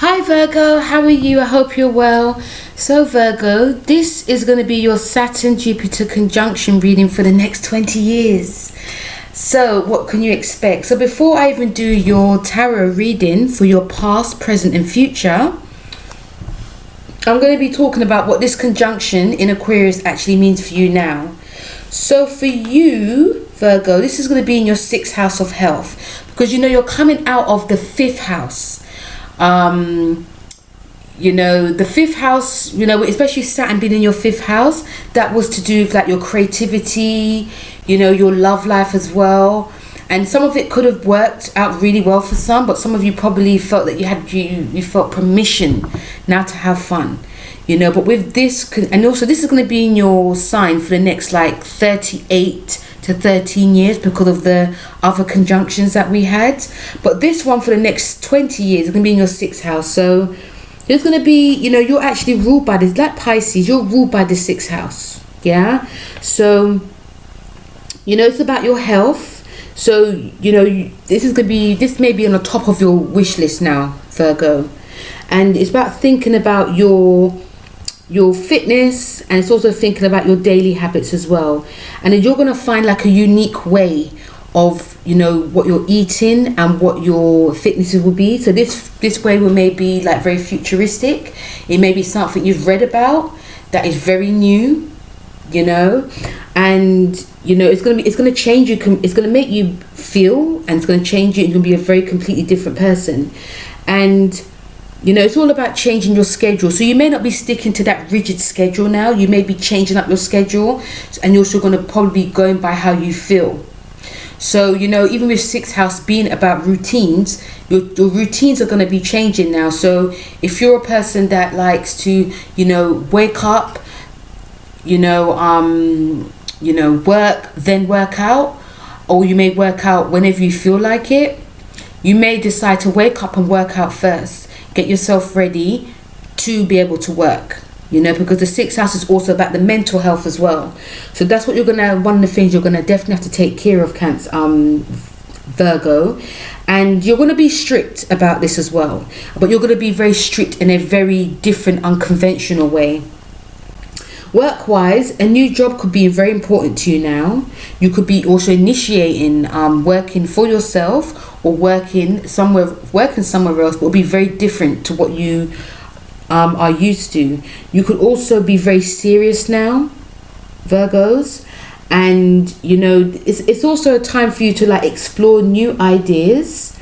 Hi Virgo, how are you? I hope you're well. So Virgo, this is going to be your Saturn Jupiter conjunction reading for the next 20 years. So what can you expect? So before I even do your tarot reading for your past, present and future, I'm going to be talking about what this conjunction in Aquarius actually means for you now. So for you, Virgo, this is going to be in your 6th house of health, because you're coming out of the 5th house. The 5th house, especially Saturn being in your 5th house, that was to do with like your creativity, your love life as well. And some of it could have worked out really well for some, but some of you probably felt that you felt permission now to have fun, but with this, and also this is going to be in your sign for the next like 38 to 13 years because of the other conjunctions that we had. But this one for the next 20 years is going to be in your 6th house. So there's going to be, you're actually ruled by this, like Pisces, you're ruled by the 6th house. Yeah. So, it's about your health. So, this may be on the top of your wish list now, Virgo. And it's about thinking about your fitness, and it's also thinking about your daily habits as well. And then you're going to find like a unique way of what you're eating and what your fitness will be. So this way will maybe like very futuristic. It may be something you've read about that is very new, and it's going to change you. It's going to make you feel, and it's going to change you, and you're going to be a very completely different person. And it's all about changing your schedule. So you may not be sticking to that rigid schedule now. You may be changing up your schedule, and you're also going to probably be going by how you feel. So, even with 6th house being about routines, your routines are going to be changing now. So if you're a person that likes to, wake up, work, then work out, or you may work out whenever you feel like it, you may decide to wake up and work out first. Get yourself ready to be able to work, because the 6th house is also about the mental health as well. So that's what one of the things you're gonna definitely have to take care of, Virgo. And you're gonna be strict about this as well, but you're gonna be very strict in a very different, unconventional way. Work-wise, a new job could be very important to you now. You could be also initiating working for yourself, or working somewhere else, but will be very different to what you are used to. You could also be very serious now, Virgos, and it's also a time for you to like explore new ideas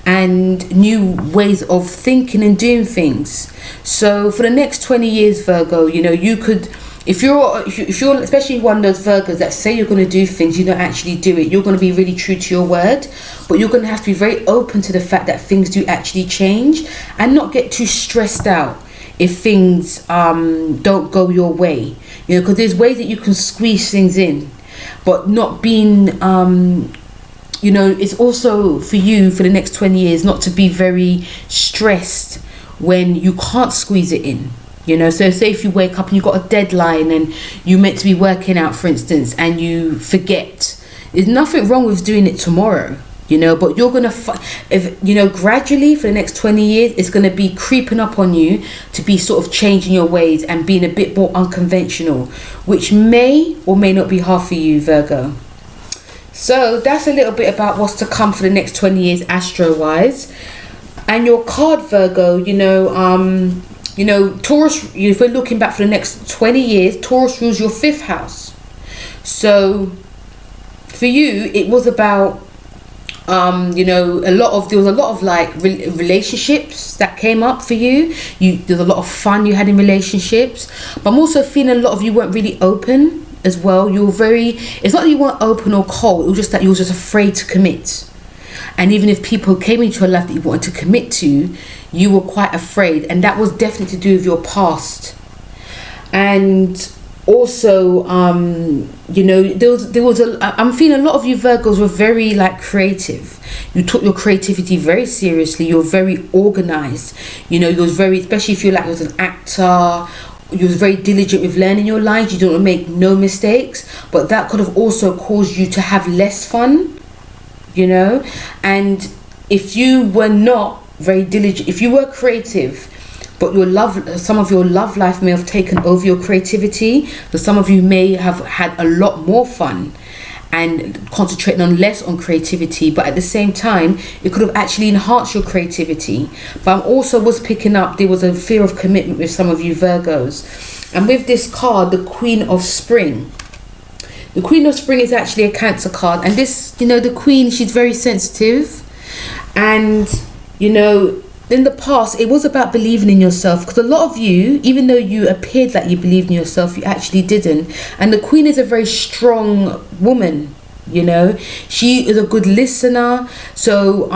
and new ways of thinking and doing things. So for the next 20 years, Virgo, you could, if you're especially one of those Virgos that say you're going to do things, you don't actually do it. You're going to be really true to your word, but you're going to have to be very open to the fact that things do actually change, and not get too stressed out if things don't go your way. Because there's ways that you can squeeze things in, but not being it's also for you for the next 20 years not to be very stressed when you can't squeeze it in. So say if you wake up and you've got a deadline and you're meant to be working out, for instance, and you forget, there's nothing wrong with doing it tomorrow, but you're going to, gradually for the next 20 years, it's going to be creeping up on you to be sort of changing your ways and being a bit more unconventional, which may or may not be hard for you, Virgo. So that's a little bit about what's to come for the next 20 years, astro-wise. And your card, Virgo, Taurus, if we're looking back for the next 20 years, Taurus rules your 5th house. So for you, it was about, there was a lot of like relationships that came up for you. There's a lot of fun you had in relationships, but I'm also feeling a lot of you weren't really open as well. It's not that you weren't open or cold, it was just that you were just afraid to commit. And even if people came into your life that you wanted to commit to, you were quite afraid, and that was definitely to do with your past. And also, I'm feeling a lot of you Virgos were very like creative. You took your creativity very seriously. You're very organized. You was very, especially if you was an actor. You was very diligent with learning your lines. You don't make no mistakes, but that could have also caused you to have less fun. And if you were not very diligent, if you were creative, but some of your love life may have taken over your creativity, but some of you may have had a lot more fun and concentrating on less on creativity, but at the same time it could have actually enhanced your creativity. But I also was picking up there was a fear of commitment with some of you Virgos. And with this card, the Queen of Spring, the Queen of Spring is actually a Cancer card, and this, you know, the Queen, she's very sensitive, and you know, in the past it was about believing in yourself, because a lot of you, even though you appeared that you believed in yourself, you actually didn't. And the Queen is a very strong woman, you know, she is a good listener, so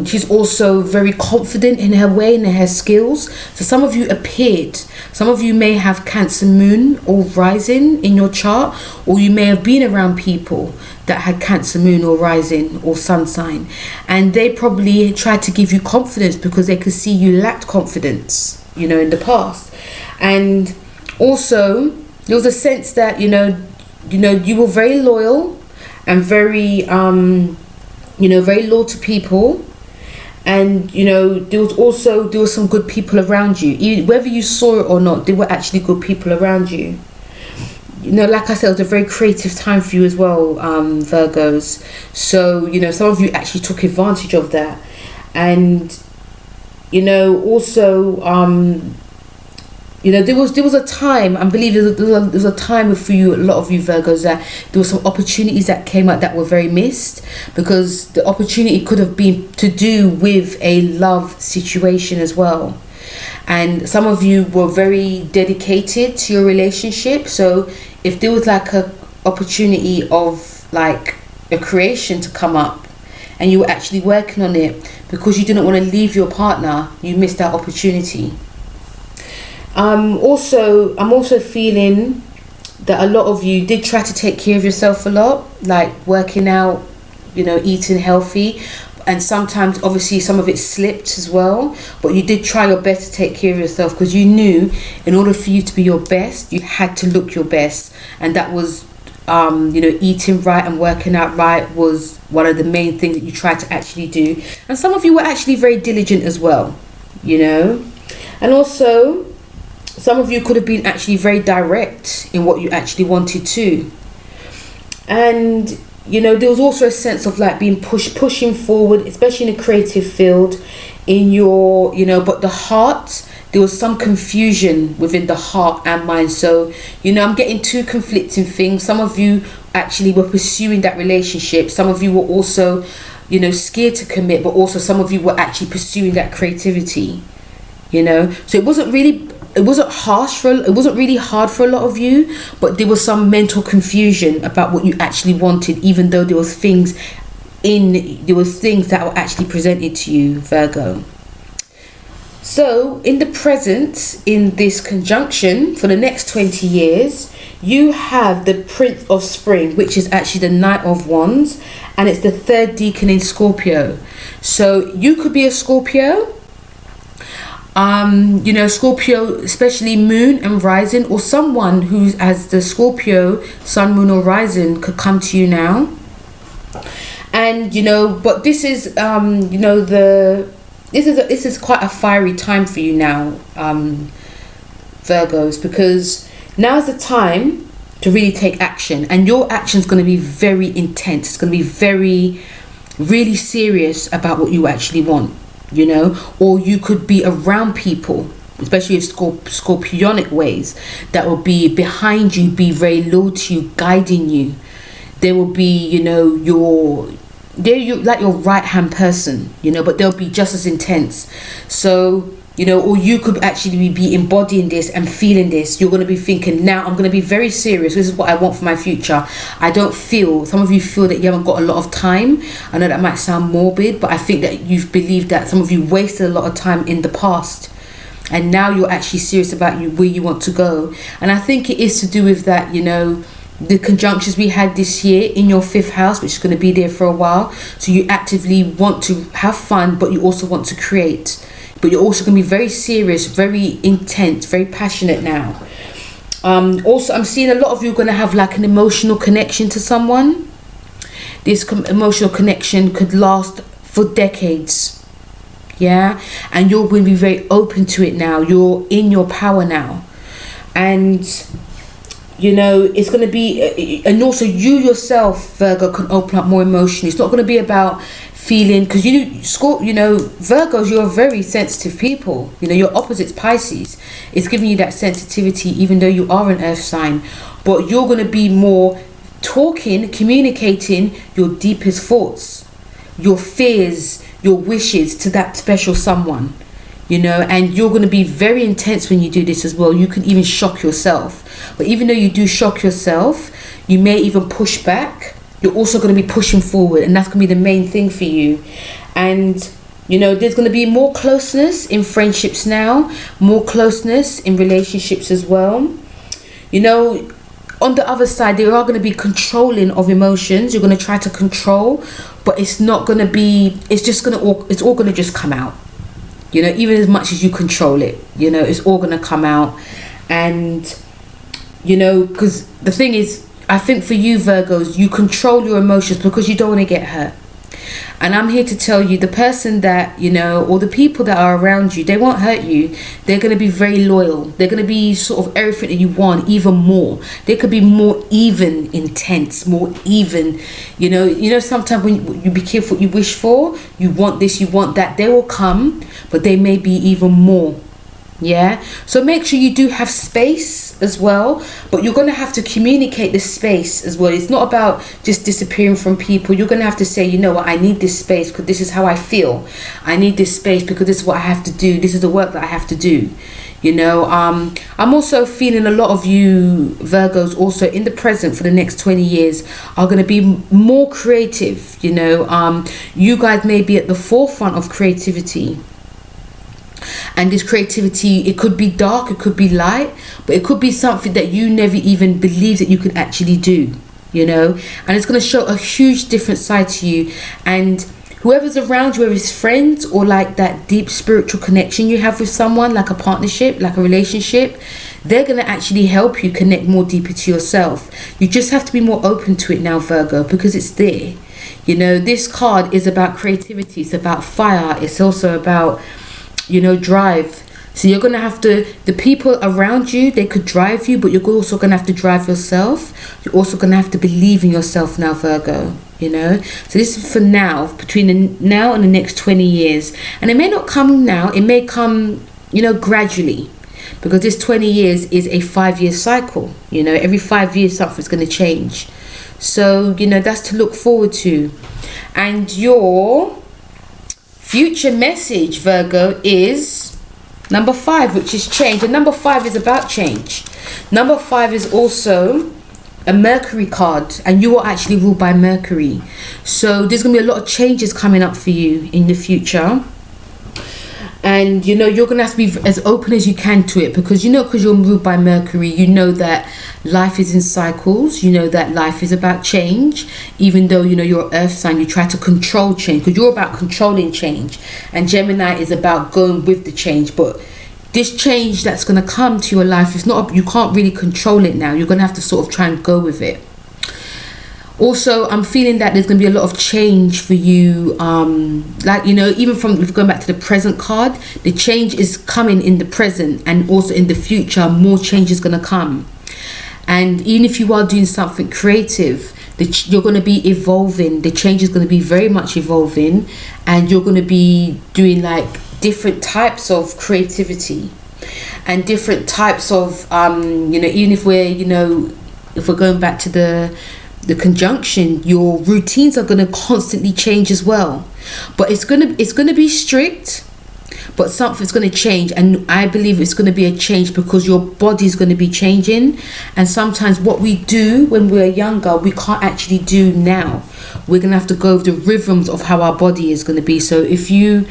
she's also very confident in her way and in her skills. So some of you appeared, some of you may have Cancer moon or rising in your chart, or you may have been around people that had Cancer moon or rising or sun sign, and they probably tried to give you confidence because they could see you lacked confidence, you know, in the past. And also there was a sense that you were very loyal and very you know, very loyal to people, and you know, there was some good people around you. Whether you saw it or not, there were actually good people around you. You know, like I said, it was a very creative time for you as well, Virgos. So you know, some of you actually took advantage of that. And you know, also you know, there was a time, I believe there was a time for you, a lot of you Virgos, that there were some opportunities that came out that were very missed, because the opportunity could have been to do with a love situation as well. And some of you were very dedicated to your relationship, so if there was like a opportunity of like a creation to come up and you were actually working on it, because you didn't want to leave your partner, you missed that opportunity. I'm also feeling that a lot of you did try to take care of yourself a lot, like working out, you know, eating healthy, and sometimes obviously some of it slipped as well, but you did try your best to take care of yourself, because you knew in order for you to be your best, you had to look your best, and that was you know, eating right and working out right was one of the main things that you tried to actually do. And some of you were actually very diligent as well, you know. And also some of you could have been actually very direct in what you actually wanted to. And you know, there was also a sense of like being pushing forward, especially in a creative field, in your, you know, but the heart, there was some confusion within the heart and mind. So, you know, I'm getting two conflicting things. Some of you actually were pursuing that relationship. Some of you were also, you know, scared to commit, but also some of you were actually pursuing that creativity, you know. So it wasn't really hard for a lot of you, but there was some mental confusion about what you actually wanted, even though there was things that were actually presented to you, Virgo. So in the present, in this conjunction for the next 20 years, you have the Prince of Spring, which is actually the Knight of Wands, and it's the third decan in Scorpio. So you could be a Scorpio, you know, Scorpio, especially moon and rising, or someone who has the Scorpio sun, moon or rising could come to you now. And you know, but this is you know, this is quite a fiery time for you now, Virgos, because now's the time to really take action, and your action is going to be very intense. It's going to be really serious about what you actually want, you know. Or you could be around people, especially with scorpionic ways, that will be behind you, be very loyal to you, guiding you. They will be, you know, they're like your right hand person, you know, but they'll be just as intense. So, you know, or you could actually be embodying this and feeling this. You're going to be thinking, now I'm going to be very serious. This is what I want for my future. Some of you feel that you haven't got a lot of time. I know that might sound morbid, but I think that you've believed that some of you wasted a lot of time in the past, and now you're actually serious about where you want to go. And I think it is to do with that, you know, the conjunctions we had this year in your 5th house, which is going to be there for a while. So you actively want to have fun, but you also want to create. But you're also going to be very serious, very intense, very passionate now. Also, I'm seeing a lot of you are going to have like an emotional connection to someone. This emotional connection could last for decades. yeah, and you're going to be very open to it now. You're in your power now, and you know it's going to be, and also you yourself, Virgo, can open up more emotion. It's not going to be about feeling, because you know, Virgos, you're very sensitive people. You know, your opposite's Pisces. It's giving you that sensitivity, even though you are an earth sign, but you're going to be more talking, communicating your deepest thoughts, your fears, your wishes to that special someone, you know, and you're going to be very intense when you do this as well. You can even shock yourself, but even though you do shock yourself, you may even push back. You're also going to be pushing forward, and that's going to be the main thing for you. And you know, there's going to be more closeness in friendships now, more closeness in relationships as well. You know, on the other side, there are going to be controlling of emotions. You're going to try to control, but it's not going to be, it's all going to just come out. You know, even as much as you control it, you know, it's all going to come out. And, you know, because the thing is, I think for you, Virgos, you control your emotions because you don't want to get hurt. And I'm here to tell you, the person that, you know, or the people that are around you, they won't hurt you. They're going to be very loyal. They're going to be sort of everything that you want, even more. They could be more even intense, more even. You know, sometimes when you be careful what you wish for, you want this, you want that, they will come, but they may be even more. Yeah, so make sure you do have space as well, but you're going to have to communicate the space as well. It's not about just disappearing from people. You're going to have to say, you know what, I need this space because this is how I feel. I need this space because this is what I have to do. This is the work that I have to do. You know, I'm also feeling a lot of you Virgos also in the present for the next 20 years are going to be more creative. You know, you guys may be at the forefront of creativity. And this creativity, it could be dark, it could be light, but it could be something that you never even believed that you could actually do, you know. And it's going to show a huge different side to you. And whoever's around you, whether it's friends or like that deep spiritual connection you have with someone, like a partnership, like a relationship, they're going to actually help you connect more deeper to yourself. You just have to be more open to it now, Virgo, because it's there. You know, this card is about creativity. It's about fire. It's also about, you know, drive. So you're going to have to, the people around you, they could drive you, but you're also going to have to drive yourself. You're also going to have to believe in yourself now, Virgo, you know. So this is for now, between now and the next 20 years. And it may not come now, it may come, you know, gradually, because this 20 years is a 5-year cycle. You know, every 5 years something's going to change. So, you know, that's to look forward to. And your future message, Virgo, is number 5, which is change. And number 5 is about change. Number 5 is also a Mercury card, and you are actually ruled by Mercury. So there's going to be a lot of changes coming up for you in the future. And, you know, you're going to have to be as open as you can to it, because, you know, because you're ruled by Mercury, you know that life is in cycles. You know that life is about change. Even though, you know, you're an earth sign, you try to control change, because you're about controlling change. And Gemini is about going with the change. But this change that's going to come to your life is not, you can't really control it now. You're going to have to sort of try and go with it. Also, I'm feeling that there's going to be a lot of change for you. Like, you know, even from going back to the present card, the change is coming in the present, and also in the future, more change is going to come. And even if you are doing something creative, you're going to be evolving. The change is going to be very much evolving, and you're going to be doing like different types of creativity and different types of, you know, even if we're, you know, if we're going back to the conjunction, your routines are going to constantly change as well. But it's going to be strict, but something's going to change. And I believe it's going to be a change because your body's going to be changing. And sometimes what we do when we're younger, we can't actually do now. We're going to have to go with the rhythms of how our body is going to be. So if you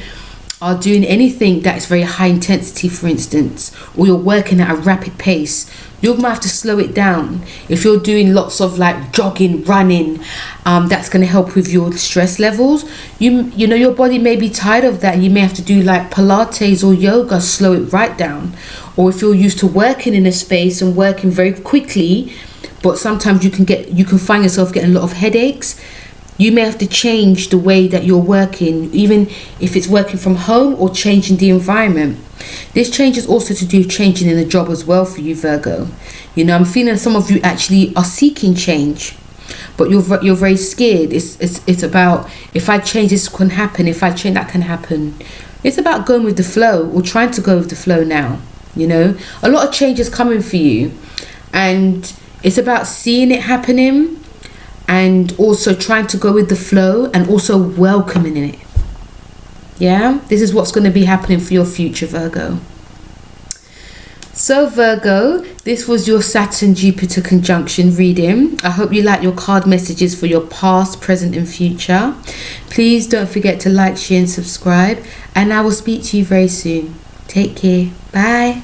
are doing anything that is very high intensity, for instance, or you're working at a rapid pace, you're going to have to slow it down. If you're doing lots of like jogging, running, that's going to help with your stress levels. You know, your body may be tired of that, and you may have to do like Pilates or yoga, slow it right down. Or if you're used to working in a space and working very quickly, but sometimes you can find yourself getting a lot of headaches, You may have to change the way that you're working, even if it's working from home or changing the environment. This change is also to do with changing in a job as well for you, Virgo. You know, I'm feeling some of you actually are seeking change, but you're very scared. It's about, if I change, this can happen. If I change, that can happen. It's about going with the flow, or trying to go with the flow now. You know, a lot of change is coming for you, and it's about seeing it happening, and also trying to go with the flow, and also welcoming it. Yeah, this is what's going to be happening for your future, Virgo. So Virgo, this was your Saturn-Jupiter conjunction reading. I hope you like your card messages for your past, present and future. Please don't forget to like, share and subscribe. And I will speak to you very soon. Take care. Bye.